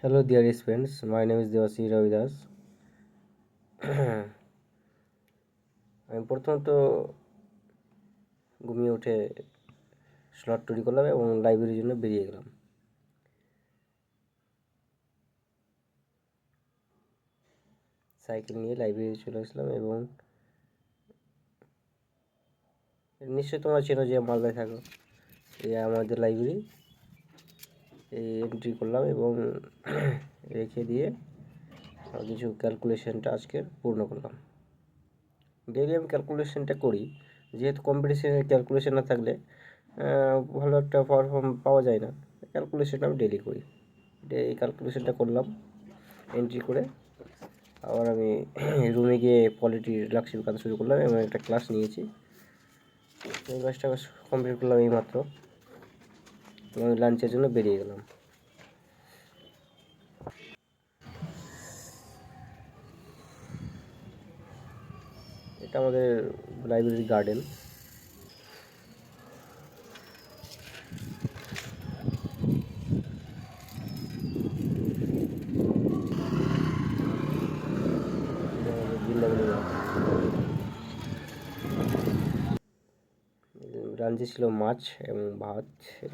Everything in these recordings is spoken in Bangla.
Hello, dear friends. My name is Devasi Ravidas. আমি প্রথমত ঘুমিয়ে উঠে স্লট তৈরি করলাম এবং লাইব্রেরির জন্য বেরিয়ে গেলাম। সাইকেল নিয়ে লাইব্রেরি চলে আসলাম এবং নিশ্চয়ই তোমরা চেনো যে মালদায় থাকো, এই আমাদের লাইব্রেরি। এই এন্ট্রি করলাম এবং রেখে দিয়ে কিছু ক্যালকুলেশনটা আজকের পূর্ণ করলাম। ডেইলি আমি ক্যালকুলেশনটা করি, যেহেতু কম্পিটিশনের ক্যালকুলেশন না থাকলে ভালো একটা পারফর্ম পাওয়া যায় না। ক্যালকুলেশনটা আমি ডেইলি করি। এই ক্যালকুলেশনটা করলাম এন্ট্রি করে। আবার আমি রুমে গিয়ে পলিটির লাক্সির কাজ শুরু করলাম এবং একটা ক্লাস নিয়েছি। এই ক্লাসটা কমপ্লিট করলাম এইমাত্র। আমি লাঞ্চের জন্য বেরিয়ে গেলাম। এটা আমাদের লাইব্রেরি গার্ডেন। লাঞ্চে ছিল মাছ এবং ভাত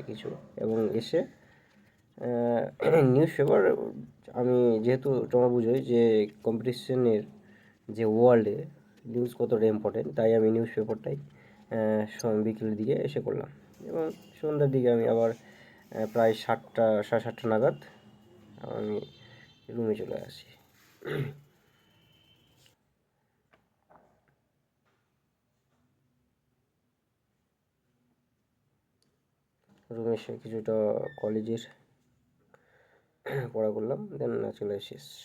কিছু, এবং এসে নিউজ পেপার। আমি যেহেতু তোমরা বুঝোই যে কম্পিটিশনের যে ওয়ার্ল্ডে নিউজ কতটা ইম্পর্টেন্ট, তাই আমি নিউজ পেপারটাই বিকেলের দিকে এসে করলাম এবং সন্ধ্যার দিকে আমি আবার প্রায় 7টা 7:30 নাগাদ আমি রুমে চলে আসি। রুমে এসে কিছুটা কলেজের পড়া করলাম, দেন চলে এসেছি।